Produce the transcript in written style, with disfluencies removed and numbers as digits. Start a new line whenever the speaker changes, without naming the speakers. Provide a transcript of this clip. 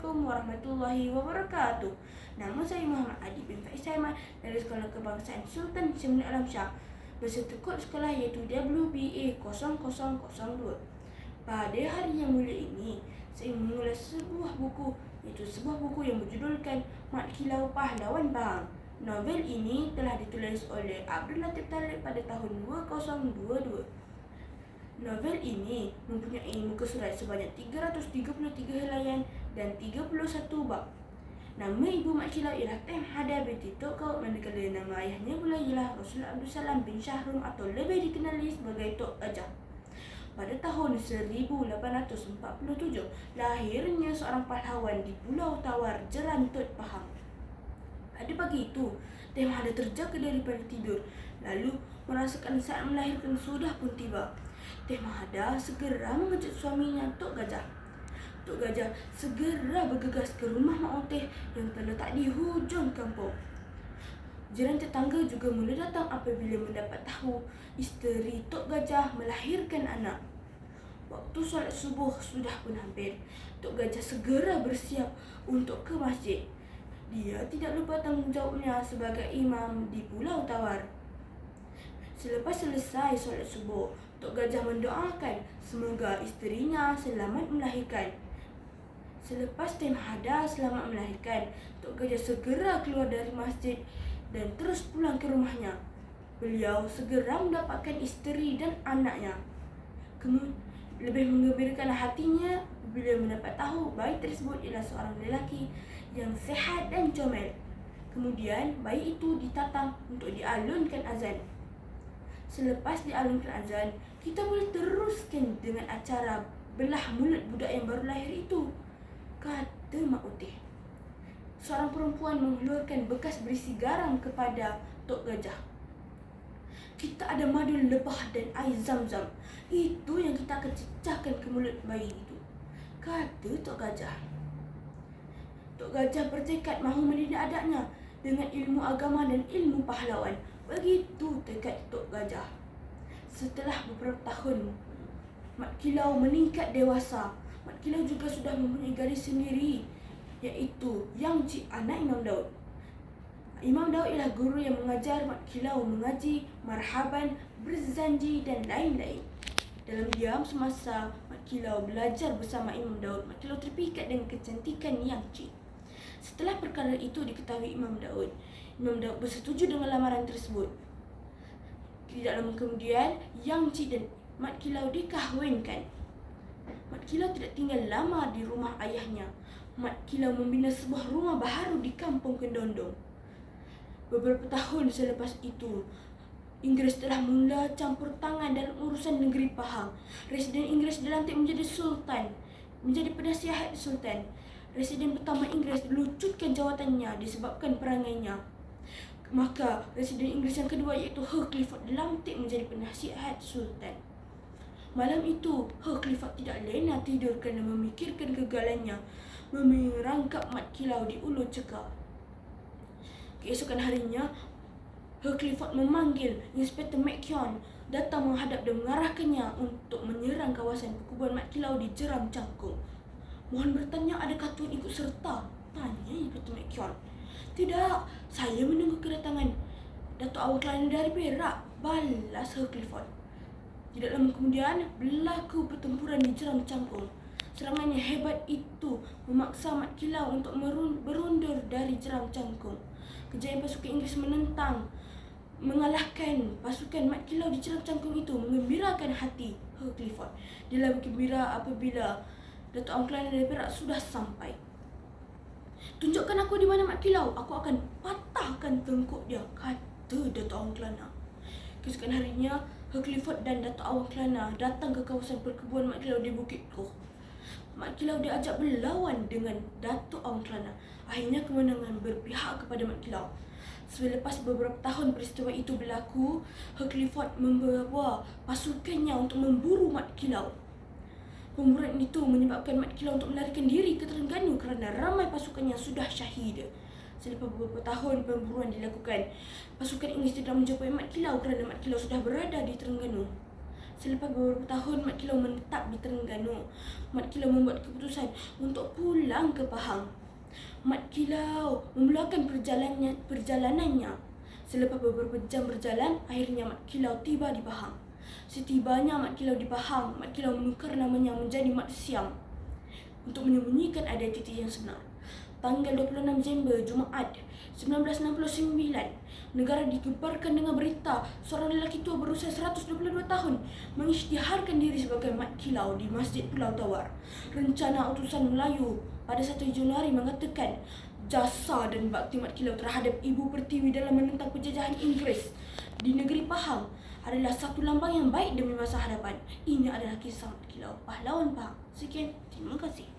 Assalamualaikum warahmatullahi wabarakatuh. Nama saya Muhammad Adi bin Faiz Ahmad dari Sekolah Kebangsaan Sultan Syamil Alam Shah berserta kod sekolah iaitu WBA 0002. Pada hari yang mulia ini, saya mengulas sebuah buku yang berjudulkan Mat Kilau Pahlawan Pahang. Novel ini telah ditulis oleh Abdul Latif Talib pada tahun 2022. Novel ini mempunyai muka surat sebanyak 333 helaian dan 31 bab. Nama ibu Mat Kilau ialah Teh Mahathir binti Tok Kaut, manakala nama ayahnya pula ialah Rasul Abdul Salam bin Shahrum atau lebih dikenali sebagai Tok Gajah. Pada tahun 1847, lahirnya seorang pahlawan di Pulau Tawar, Jerantut, Pahang. Pada pagi itu, Teh Mahathir terjaga daripada tidur, lalu merasakan saat melahirkan sudah pun tiba. Teh Mahathir segera mengejut suaminya, Tok Gajah. Tok Gajah segera bergegas ke rumah Mak Oteh yang terletak di hujung kampung. Jiran tetangga juga mula datang apabila mendapat tahu isteri Tok Gajah melahirkan anak. Waktu solat subuh sudah pun hampir. Tok Gajah segera bersiap untuk ke masjid. Dia tidak lupa tanggungjawabnya sebagai imam di Pulau Tawar. Selepas selesai solat subuh, Tok Gajah mendoakan semoga isterinya selamat melahirkan. Selepas Teh Mahathir selamat melahirkan, Tok Gajah segera keluar dari masjid dan terus pulang ke rumahnya. Beliau segera mendapatkan isteri dan anaknya. Lebih menggembirakan hatinya bila mendapat tahu bayi tersebut ialah seorang lelaki yang sehat dan comel. Kemudian bayi itu ditatang untuk dialunkan azan. Selepas dialunkan azan, kita boleh teruskan dengan acara belah mulut budak yang baru lahir itu, kata Mak Oteh. Seorang perempuan mengeluarkan bekas berisi garam kepada Tok Gajah. Kita ada madu lebah dan air zam-zam. Itu yang kita akan cecahkan ke mulut bayi itu, kata Tok Gajah. Tok Gajah bertekad mahu mendidik adaknya dengan ilmu agama dan ilmu pahlawan. Begitu tekad Tok Gajah. Setelah beberapa tahun, Mat Kilau meningkat dewasa. Mat Kilau juga sudah mempunyai gadis sendiri, iaitu Yang Cik, anak Imam Daud. Imam Daud ialah guru yang mengajar Mat Kilau mengaji, marhaban, berzanji dan lain-lain. Dalam diam semasa Mat Kilau belajar bersama Imam Daud, Mat Kilau terpikat dengan kecantikan Yang Cik. Setelah perkara itu diketahui Imam Daud bersetuju dengan lamaran tersebut. Tidak lama kemudian, Yang Cik dan Mat Kilau dikahwinkan. Mat Kilau tidak tinggal lama di rumah ayahnya. Mat Kilau membina sebuah rumah baharu di kampung Kendondong. Beberapa tahun selepas itu, Inggeris telah mula campur tangan dalam urusan negeri Pahang. Residen Inggeris dilantik menjadi Sultan, menjadi penasihat Sultan. Residen pertama Inggeris dilucutkan jawatannya disebabkan perangainya. Maka Residen Inggeris yang kedua iaitu Her Clifford dilantik menjadi penasihat Sultan. Malam itu, Her Clifford tidak lena tidur kerana memikirkan kegagalannya merangkap Mat Kilau di Ulu Cekar. Keesokan harinya, Her Clifford memanggil Inspektor McKeon datang menghadap dan mengarahkannya untuk menyerang kawasan perkuburan Mat Kilau di Jeram Cangkung. "Mohon bertanya, adakah tuan ikut serta?" tanya Inspektor McKeon. "Tidak, saya menunggu kedatangan Datuk Awang Kelana dari Perak," balas Her Clifford. Tidak lama kemudian, berlaku pertempuran di Jeram Cangkung. Serangan yang hebat itu memaksa Mat Kilau untuk berundur dari Jeram Cangkung. Kejayaan pasukan Inggeris mengalahkan pasukan Mat Kilau di Jeram Cangkung itu menggembirakan hati Her Clifford. Dia bergembira apabila Datuk Awang Kelana dari Perak sudah sampai. "Tunjukkan aku di mana Mat Kilau, aku akan patahkan tengkuk dia," kata Datuk Awang Kelana. Keesokan harinya, Her Clifford dan Datuk Awang Kelana datang ke kawasan perkebunan Mat Kilau di Bukit Koh. Mat Kilau diajak berlawan dengan Datuk Awang Kelana. Akhirnya kemenangan berpihak kepada Mat Kilau. Selepas beberapa tahun peristiwa itu berlaku, Her Clifford membawa pasukannya untuk memburu Mat Kilau. Pemburuan itu menyebabkan Mat Kilau untuk melarikan diri ke Terengganu kerana ramai pasukannya sudah syahid. Selepas beberapa tahun pemburuan dilakukan, pasukan Inggeris tidak menjumpai Mat Kilau kerana Mat Kilau sudah berada di Terengganu. Selepas beberapa tahun Mat Kilau menetap di Terengganu, Mat Kilau membuat keputusan untuk pulang ke Pahang. Mat Kilau memulakan perjalanannya. Selepas beberapa jam berjalan, akhirnya Mat Kilau tiba di Pahang. Setibanya Mat Kilau di Pahang, Mat Kilau menukar namanya menjadi Mat Siam untuk menyembunyikan identiti yang sebenar. Tanggal 26 Disember, Jumaat 1969, negara digemparkan dengan berita seorang lelaki tua berusia 122 tahun mengisytiharkan diri sebagai Mat Kilau di Masjid Pulau Tawar. Rencana utusan Melayu pada 1 Januari mengatakan jasa dan bakti Mat Kilau terhadap Ibu Pertiwi dalam menentang penjajahan Inggeris di negeri Pahang adalah satu lambang yang baik demi masa hadapan. Ini adalah kisah Mat Kilau, pahlawan Pahang. Sekian, terima kasih.